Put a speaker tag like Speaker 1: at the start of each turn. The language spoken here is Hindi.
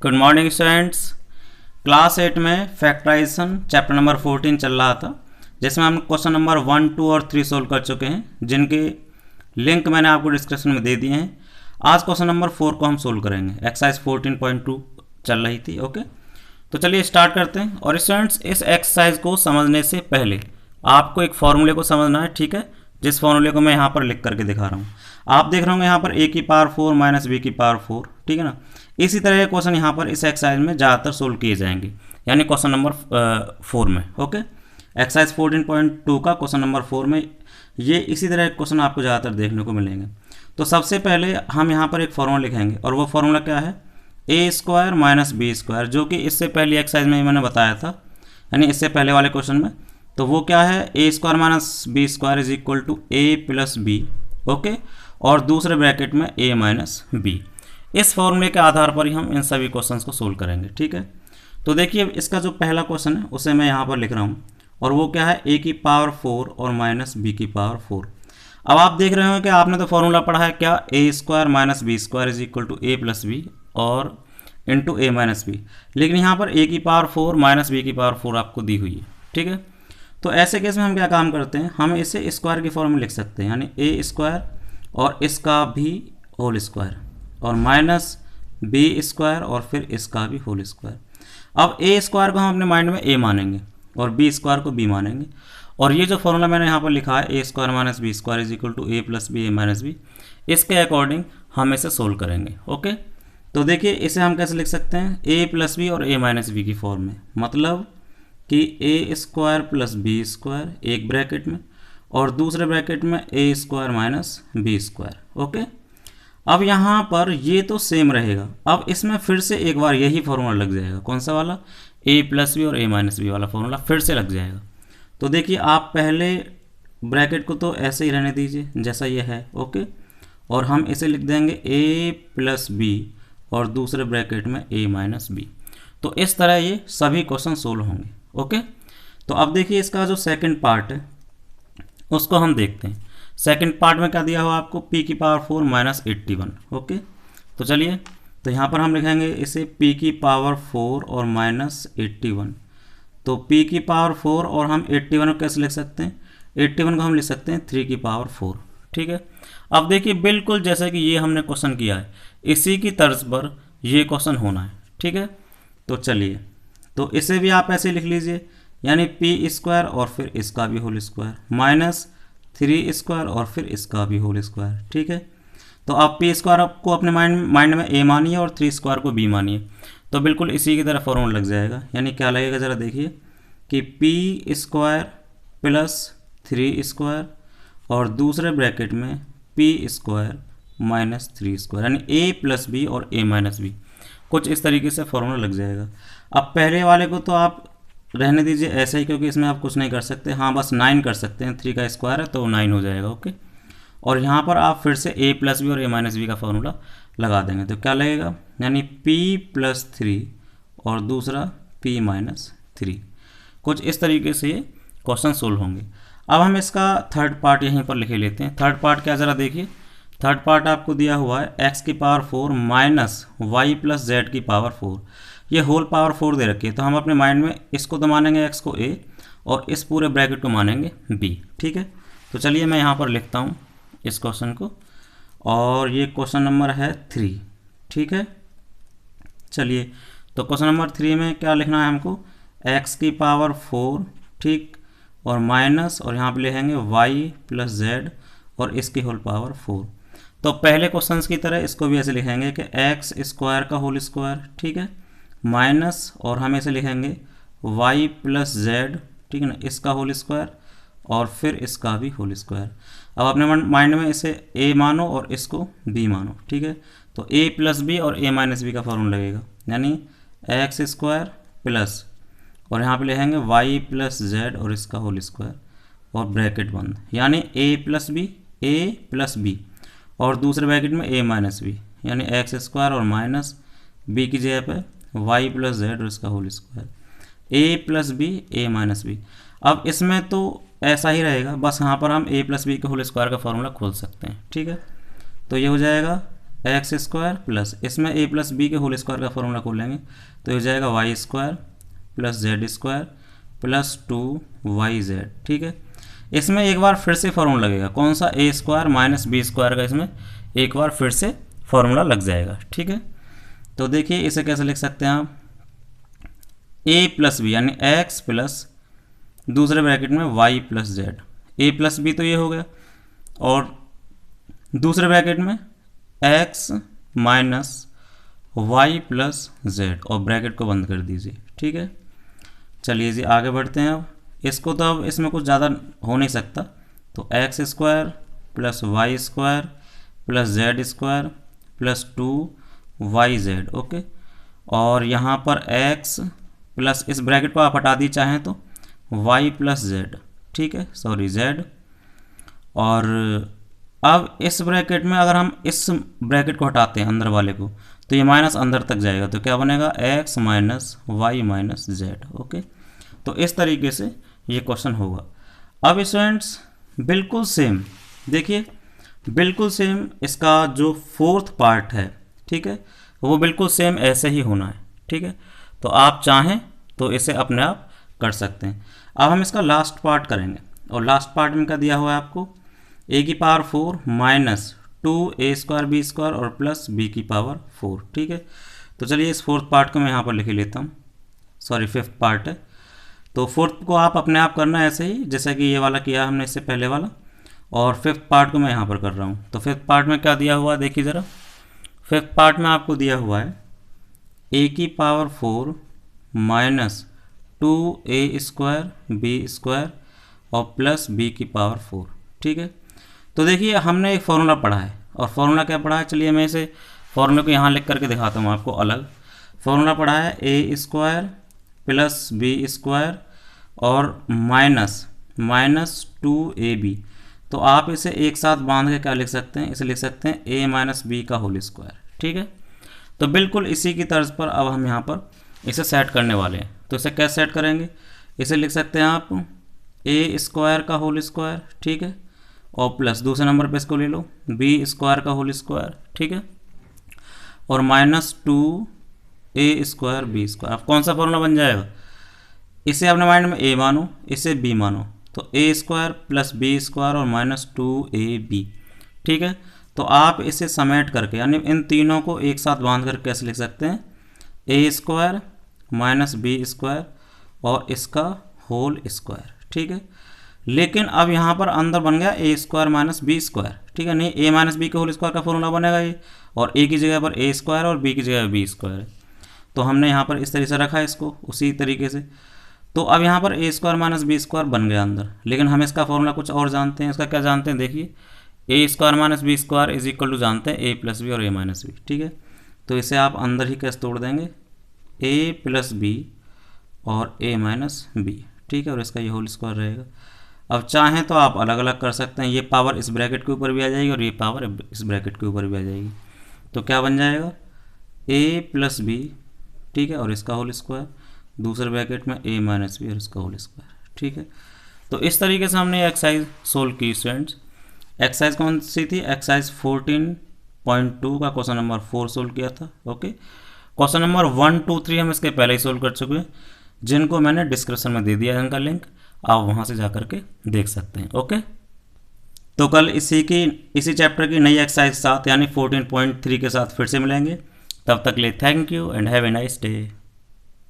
Speaker 1: Good morning students. क्लास 8 में फैक्टराइजेशन चैप्टर नंबर 14 चल रहा था, जिसमें हम क्वेश्चन नंबर 1, 2 और 3 सोल्व कर चुके हैं, जिनके लिंक मैंने आपको डिस्क्रिप्शन में दे दिए हैं। आज क्वेश्चन नंबर 4 को हम सोल्व करेंगे। एक्सरसाइज 14.2 चल रही थी। ओके, तो चलिए स्टार्ट करते हैं। और स्टूडेंट्स, इस एक्सरसाइज को समझने से पहले आपको एक फॉर्मूले को समझना है, ठीक है, जिस फॉर्मूले को मैं यहाँ पर लिख करके दिखा रहा हूँ। आप देख रहे होंगे यहाँ पर a की पावर 4 माइनस b की पावर 4, ठीक है ना। इसी तरह के क्वेश्चन यहाँ पर इस एक्सरसाइज में ज़्यादातर सोल्व किए जाएंगे, यानी क्वेश्चन नंबर 4 में। ओके, एक्सरसाइज 14.2 का क्वेश्चन नंबर 4 में ये इसी तरह के क्वेश्चन आपको ज़्यादातर देखने को मिलेंगे। तो सबसे पहले हम यहाँ पर एक फॉर्मूला लिखेंगे, और वो फॉर्मूला क्या है, a square minus B square, जो कि इससे पहली एक्सरसाइज में मैंने बताया था, यानी इससे पहले वाले क्वेश्चन में। तो वो क्या है, a square minus B square is equal to a plus B. Okay, और दूसरे ब्रैकेट में a माइनस बी। इस फॉर्मूले के आधार पर ही हम इन सभी क्वेश्चंस को सोल्व करेंगे, ठीक है। तो देखिए, इसका जो पहला क्वेश्चन है उसे मैं यहाँ पर लिख रहा हूँ, और वो क्या है, a की पावर 4 और माइनस b की पावर 4। अब आप देख रहे हो कि आपने तो फॉर्मूला पढ़ा है क्या, a square minus B square is equal to a plus B और इंटू a माइनस बी। लेकिन यहाँ पर a की पावर 4 माइनस b की पावर 4 आपको दी हुई है, ठीक है। तो ऐसे केस में हम क्या काम करते हैं, हम इसे स्क्वायर की फॉर्म में लिख सकते हैं, यानी a स्क्वायर और इसका भी होल स्क्वायर और माइनस बी स्क्वायर और फिर इसका भी होल स्क्वायर। अब a स्क्वायर को हम अपने माइंड में a मानेंगे और b स्क्वायर को b मानेंगे, और ये जो फॉर्मूला मैंने यहाँ पर लिखा है, a square minus B square is equal to a plus B a minus B, इसके अकॉर्डिंग हम इसे सोल्व करेंगे। ओके, तो देखिए इसे हम कैसे लिख सकते हैं, a प्लस बी और a माइनस बी की फॉर्म में, मतलब कि a square plus B square एक ब्रैकेट में और दूसरे ब्रैकेट में a square minus B square. Okay, अब यहाँ पर ये तो सेम रहेगा। अब इसमें फिर से एक बार यही फॉर्मूला लग जाएगा, कौन सा वाला, a प्लस बी और a माइनस बी वाला फॉर्मूला फिर से लग जाएगा। तो देखिए, आप पहले ब्रैकेट को तो ऐसे ही रहने दीजिए जैसा ये है। ओके, और हम इसे लिख देंगे a प्लस बी और दूसरे ब्रैकेट में a माइनस बी। तो इस तरह ये सभी क्वेश्चन सोल्व होंगे। ओके, तो अब देखिए इसका जो सेकंड पार्ट है उसको हम देखते हैं। सेकंड पार्ट में क्या दिया हुआ आपको, p की पावर 4 माइनस 81। ओके, तो चलिए, तो यहाँ पर हम लिखेंगे इसे p की पावर 4 और माइनस 81। तो p की पावर 4 और हम 81 को कैसे लिख सकते हैं, 81 को हम लिख सकते हैं 3 की पावर 4, ठीक है। अब देखिए, बिल्कुल जैसे कि ये हमने क्वेश्चन किया है, इसी की तर्ज पर ये क्वेश्चन होना है, ठीक है। तो चलिए, तो इसे भी आप ऐसे लिख लीजिए, यानी p स्क्वायर और फिर इसका भी होल स्क्वायर माइनस 3 स्क्वायर और फिर इसका भी होल स्क्वायर, ठीक है। तो आप p स्क्वायर को अपने माइंड में a मानिए और 3 स्क्वायर को b मानिए, तो बिल्कुल इसी की तरह फॉर्मूला लग जाएगा। यानी क्या लगेगा, ज़रा देखिए कि p स्क्वायर प्लस 3 स्क्वायर और दूसरे ब्रैकेट में p स्क्वायर माइनस 3 स्क्वायर, यानी a प्लस बी और a माइनस बी, कुछ इस तरीके से फॉर्मूला लग जाएगा। अब पहले वाले को तो आप रहने दीजिए ऐसे ही, क्योंकि इसमें आप कुछ नहीं कर सकते। हाँ, बस 9 कर सकते हैं, 3 का स्क्वायर है तो 9 हो जाएगा। ओके, और यहाँ पर आप फिर से a प्लस बी और a माइनस बी का फॉर्मूला लगा देंगे, तो क्या लगेगा, यानी p प्लस 3 और दूसरा p माइनस 3। कुछ इस तरीके से ये क्वेश्चन सोल्व होंगे। अब हम इसका थर्ड पार्ट यहीं पर लिखे लेते हैं। थर्ड पार्ट क्या, ज़रा देखिए, थर्ड पार्ट आपको दिया हुआ है x की power 4 minus Y plus Z की पावर 4। ये होल पावर 4 दे रखी है, तो हम अपने माइंड में इसको तो मानेंगे x को a और इस पूरे ब्रैकेट को मानेंगे b, ठीक है। तो चलिए मैं यहाँ पर लिखता हूँ इस क्वेश्चन को, और ये क्वेश्चन नंबर है 3, ठीक है। चलिए, तो क्वेश्चन नंबर 3 में क्या लिखना है हमको, x की पावर 4, ठीक, और माइनस, और यहाँ पे लिखेंगे y प्लस जेड और इसकी होल पावर 4। तो पहले क्वेश्चंस की तरह इसको भी ऐसे लिखेंगे कि x स्क्वायर का होल स्क्वायर, ठीक है, माइनस, और हम इसे लिखेंगे y प्लस जेड, ठीक है ना, इसका होल स्क्वायर और फिर इसका भी होल स्क्वायर। अब अपने माइंड में इसे a मानो और इसको b मानो, ठीक है। तो a प्लस बी और a माइनस बी का फॉर्मूला लगेगा, यानी x स्क्वायर प्लस, और यहाँ पे लिखेंगे y प्लस जेड और इसका होल स्क्वायर और ब्रैकेट बंद, यानी a प्लस बी और दूसरे ब्रैकेट में a माइनस बी, यानी x स्क्वायर और माइनस b की जगह पे y प्लस जेड और इसका whole square, a plus B a minus B. अब इसमें तो ऐसा ही रहेगा, बस यहाँ पर हम a प्लस बी के होल स्क्वायर का फॉर्मूला खोल सकते हैं, ठीक है। तो ये हो जाएगा एक्स स्क्वायर प्लस इसमें ए प्लस बी के होल स्क्वायर का फॉर्मूला खोलेंगे तो ये जाएगा Y square plus Z square plus 2yz। ठीक है, इसमें एक बार फिर से फॉर्मूला लगेगा, कौन सा, ए स्क्वायर माइनस बी स्क्वायर का इसमें एक बार फिर से फॉर्मूला लग जाएगा। ठीक है, तो देखिए इसे कैसे लिख सकते हैं आप, ए प्लस बी यानी एक्स प्लस दूसरे ब्रैकेट में Y plus Z, A plus B तो ये हो गया, और दूसरे ब्रैकेट में X minus Y plus Z और ब्रैकेट को बंद कर दीजिए। ठीक है, चलिए जी आगे बढ़ते हैं। अब इसको तो अब इसमें कुछ ज़्यादा हो नहीं सकता, तो X square plus Y square plus Z square plus 2yz। Okay, और यहाँ पर x प्लस इस ब्रैकेट को आप हटा दी चाहें तो y प्लस जेड। ठीक है, सॉरी z, और अब इस ब्रैकेट में अगर हम इस ब्रैकेट को हटाते हैं अंदर वाले को तो ये माइनस अंदर तक जाएगा, तो क्या बनेगा, x minus Y minus Z. Okay, तो इस तरीके से ये क्वेश्चन होगा। अब स्टूडेंट्स बिल्कुल सेम, देखिए बिल्कुल सेम इसका जो फोर्थ पार्ट है, ठीक है, वो बिल्कुल सेम ऐसे ही होना है। ठीक है, तो आप चाहें तो इसे अपने आप कर सकते हैं। अब हम इसका लास्ट पार्ट करेंगे, और लास्ट पार्ट में क्या दिया हुआ है आपको, a की power 4 minus 2a square B square और प्लस b की पावर 4। ठीक है, तो चलिए इस फोर्थ पार्ट को मैं यहाँ पर लिख लेता हूँ, सॉरी फिफ्थ पार्ट है, तो फोर्थ को आप अपने आप करना ऐसे ही जैसा कि ये वाला किया हमने इससे पहले वाला, और फिफ्थ पार्ट को मैं यहाँ पर कर रहा हूँ। तो फिफ्थ पार्ट में क्या दिया हुआ है देखिए ज़रा, फिफ्थ पार्ट में आपको दिया हुआ है a की power 4 minus 2a square B square और प्लस b की पावर 4। ठीक है, तो देखिए हमने एक फॉर्मूला पढ़ा है, और फॉर्मूला क्या पढ़ा है, चलिए मैं इसे फॉर्मूले को यहाँ लिख करके दिखाता हूँ आपको अलग। फॉर्मूला पढ़ा है a square plus B square और माइनस 2ab, तो आप इसे एक साथ बांध के क्या लिख सकते हैं, इसे लिख सकते हैं a माइनस बी का होल स्क्वायर। ठीक है, तो बिल्कुल इसी की तर्ज पर अब हम यहाँ पर इसे सेट करने वाले हैं। तो इसे कैसे सेट करेंगे, इसे लिख सकते हैं आप a स्क्वायर का होल स्क्वायर, ठीक है, और प्लस दूसरे नंबर पे इसको ले लो b स्क्वायर का होल स्क्वायर। ठीक है, और minus 2a square B square. अब कौन सा फॉर्मूला बन जाएगा, इसे अपने माइंड में a मानो, इसे b मानो, तो a square plus B square और माइनस 2ab। ठीक है, तो आप इसे समेट करके यानी इन तीनों को एक साथ बांध कर कैसे लिख सकते हैं, a square minus B square और इसका होल स्क्वायर। ठीक है, लेकिन अब यहाँ पर अंदर बन गया a square minus B square. ठीक है, नहीं a माइनस बी के होल स्क्वायर का फॉर्मूला बनेगा ये, और a की जगह पर a स्क्वायर और b की जगह b स्क्वायर है, तो हमने यहाँ पर इस तरीके से रखा है इसको उसी तरीके से। तो अब यहाँ पर a square minus B square बन गया अंदर, लेकिन हम इसका फॉर्मूला कुछ और जानते हैं। इसका क्या जानते हैं, देखिए a square minus B square is equal to जानते हैं a प्लस बी और a माइनस बी। ठीक है, तो इसे आप अंदर ही कैसे तोड़ देंगे, a प्लस बी और a माइनस बी। ठीक है, और इसका ये होल स्क्वायर रहेगा। अब चाहें तो आप अलग अलग कर सकते हैं, ये पावर इस ब्रैकेट के ऊपर भी आ जाएगी और ये पावर इस ब्रैकेट के ऊपर भी आ जाएगी, तो क्या बन जाएगा a प्लस बी, ठीक है, और इसका होल स्क्वायर, दूसरे ब्रैकेट में a माइनस बी और इसका होल स्क्वायर। ठीक है, तो इस तरीके से हमने एक्सरसाइज सोल्व की स्टूडेंट्स। एक्सरसाइज कौन सी थी, एक्सरसाइज 14.2 का क्वेश्चन नंबर 4 सोल्व किया था। ओके, क्वेश्चन नंबर 1, 2, 3 हम इसके पहले ही सोल्व कर चुके हैं, जिनको मैंने डिस्क्रिप्शन में दे दिया है इनका लिंक, आप वहाँ से जा करके देख सकते हैं। ओके, तो कल इसी चैप्टर की नई एक्सरसाइज 7 यानी 14.3 के साथ फिर से मिलेंगे। तब तक ले thank you and have a nice day.